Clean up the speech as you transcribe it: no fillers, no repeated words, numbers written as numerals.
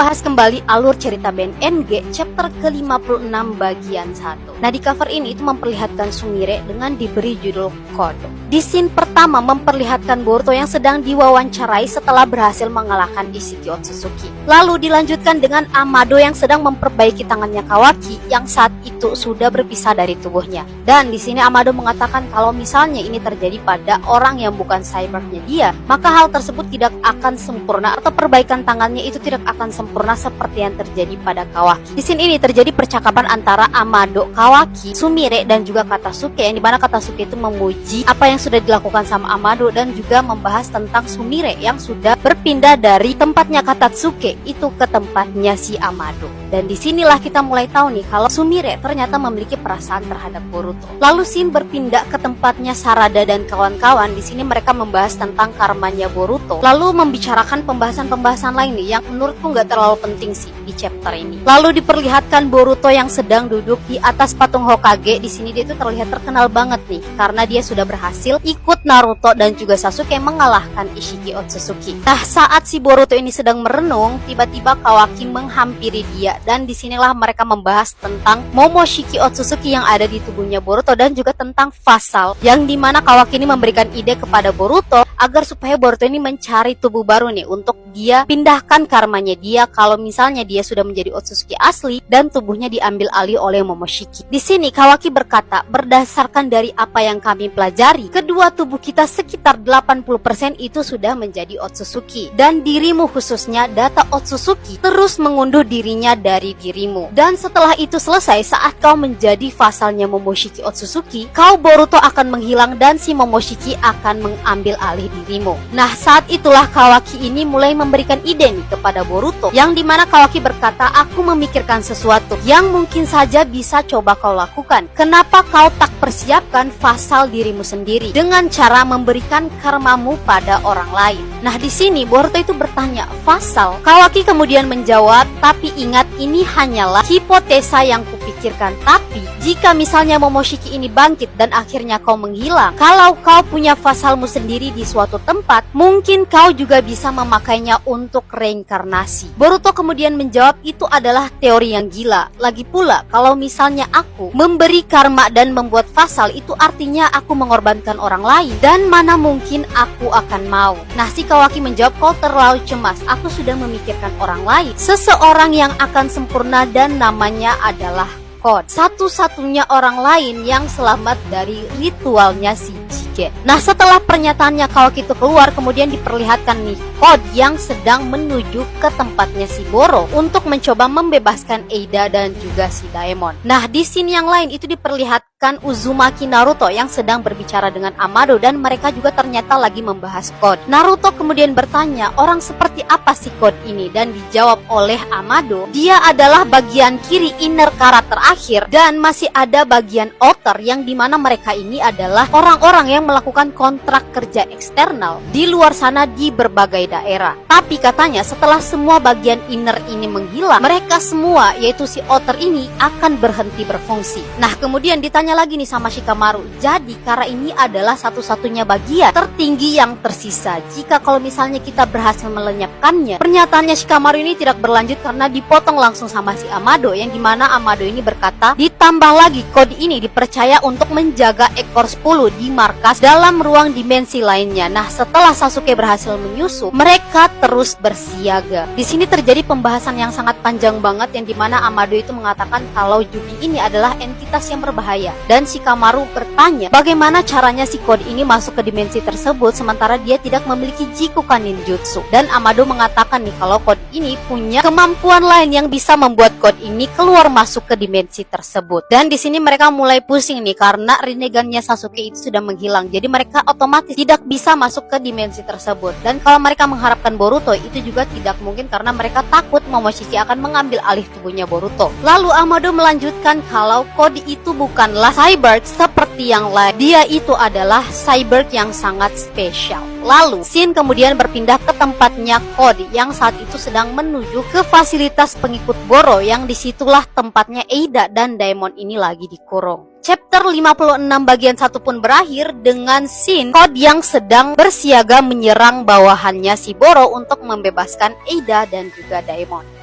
membahas kembali alur cerita BNNG chapter ke-56 bagian 1. Nah, di cover ini itu memperlihatkan Sumire dengan diberi judul Code. Di scene pertama memperlihatkan Boruto yang sedang diwawancarai setelah berhasil mengalahkan Ishiki Otsutsuki. Lalu dilanjutkan dengan Amado yang sedang memperbaiki tangannya Kawaki yang saat itu sudah berpisah dari tubuhnya. Dan di sini Amado mengatakan kalau misalnya ini terjadi pada orang yang bukan cyborgnya dia, maka hal tersebut tidak akan sempurna atau perbaikan tangannya itu tidak akan sempurna seperti yang terjadi pada Kawaki. Di scene ini terjadi percakapan antara Amado, Kawaki, Sumire dan juga Katasuke, yang dimana Katasuke itu memuji apa yang sudah dilakukan sama Amado dan juga membahas tentang Sumire yang sudah berpindah dari tempatnya Katasuke itu ke tempatnya si Amado. Dan disinilah kita mulai tahu nih kalau Sumire ternyata memiliki perasaan terhadap Boruto. Lalu scene berpindah ke tempatnya Sarada dan kawan-kawan. Di sini mereka membahas tentang karmanya Boruto. Lalu membicarakan pembahasan-pembahasan lain nih yang menurutku nggak terlalu penting sih di chapter ini. Lalu diperlihatkan Boruto yang sedang duduk di atas patung Hokage. Di sini dia itu terlihat terkenal banget nih karena dia sudah berhasil ikut Naruto dan juga Sasuke mengalahkan Ishiki Otsutsuki. Nah, saat si Boruto ini sedang merenung, tiba-tiba Kawaki menghampiri dia dan disinilah mereka membahas tentang Momoshiki Otsutsuki yang ada di tubuhnya Boruto dan juga tentang Fasal, yang dimana Kawaki ini memberikan ide kepada Boruto agar supaya Boruto ini mencari tubuh baru nih untuk dia pindahkan karmanya dia kalau misalnya dia sudah menjadi Otsutsuki asli dan tubuhnya diambil alih oleh Momoshiki. Di sini Kawaki berkata, berdasarkan dari apa yang kami pelajari, kedua tubuh kita sekitar 80% itu sudah menjadi Otsutsuki dan dirimu khususnya data Otsutsuki terus mengunduh dirinya dari dirimu. Dan setelah itu selesai, saat kau menjadi vasalnya Momoshiki Otsutsuki, kau Boruto akan menghilang dan si Momoshiki akan mengambil alih dirimu. Nah, saat itulah Kawaki ini mulai memberikan ide nih kepada Boruto, yang dimana Kawaki berkata, aku memikirkan sesuatu yang mungkin saja bisa coba kau lakukan. Kenapa kau tak persiapkan vasal dirimu sendiri dengan cara memberikan karmamu pada orang lain? Nah, di sini Boruto itu bertanya, vasal? Kawaki kemudian menjawab, tapi ingat ini hanyalah hipotesa yang kupikirkan. Tapi jika misalnya Momoshiki ini bangkit dan akhirnya kau menghilang, kalau kau punya vasalmu sendiri di suatu tempat, mungkin kau juga bisa memakainya untuk reinkarnasi. Boruto kemudian menjawab, itu adalah teori yang gila. Lagi pula, kalau misalnya aku memberi karma dan membuat vasal, itu artinya aku mengorbankan orang lain, dan mana mungkin aku akan mau. Nah, si Kawaki menjawab, kau terlalu cemas, aku sudah memikirkan orang lain, seseorang yang akan sempurna dan namanya adalah Code, satu-satunya orang lain yang selamat dari ritualnya si Jike. Nah, setelah pernyataannya Kawaki itu keluar, kemudian diperlihatkan nih Code yang sedang menuju ke tempatnya si Boro untuk mencoba membebaskan Eida dan juga si Daemon. Nah, di scene yang lain itu diperlihatkan Uzumaki Naruto yang sedang berbicara dengan Amado dan mereka juga ternyata lagi membahas Code. Naruto kemudian bertanya, orang seperti apa sih Code ini? Dan dijawab oleh Amado, dia adalah bagian kiri inner karakter akhir dan masih ada bagian outer yang dimana mereka ini adalah orang-orang yang melakukan kontrak kerja eksternal di luar sana di berbagai daerah. Tapi katanya setelah semua bagian inner ini menghilang, mereka semua yaitu si outer ini akan berhenti berfungsi. Nah, kemudian ditanya lagi nih sama Shikamaru, jadi Kara ini adalah satu-satunya bagian tertinggi yang tersisa. Jika kalau misalnya kita berhasil melenyapkannya, pernyataannya Shikamaru ini tidak berlanjut karena dipotong langsung sama si Amado, yang dimana Amado ini berkata, ditambah lagi kode ini dipercaya untuk menjaga ekor 10 di markas dalam ruang dimensi lainnya. Nah, setelah Sasuke berhasil menyusup, mereka terus bersiaga. Di sini terjadi pembahasan yang sangat panjang banget, yang dimana Amado itu mengatakan kalau Yubi ini adalah entitas yang berbahaya. Dan Shikamaru bertanya, bagaimana caranya si kode ini masuk ke dimensi tersebut sementara dia tidak memiliki Jikukan Ninjutsu. Dan Amado mengatakan nih kalau kode ini punya kemampuan lain yang bisa membuat kode ini keluar masuk ke dimensi tersebut. Dan di sini mereka mulai pusing nih karena Rinnegan-nya Sasuke itu sudah menghilang. Jadi mereka otomatis tidak bisa masuk ke dimensi tersebut. Dan kalau mereka mengharapkan Boruto, itu juga tidak mungkin karena mereka takut Momoshiki akan mengambil alih tubuhnya Boruto. Lalu Amado melanjutkan kalau kode itu bukanlah cyborg seperti yang lain. Dia itu adalah cyborg yang sangat spesial. Lalu Shin kemudian berpindah ke tempatnya Code yang saat itu sedang menuju ke fasilitas pengikut Boro, yang disitulah tempatnya Eida dan Daemon ini lagi dikurung. Chapter 56 bagian 1 pun berakhir dengan scene Code yang sedang bersiaga menyerang bawahannya si Boro untuk membebaskan Eida dan juga Daemon.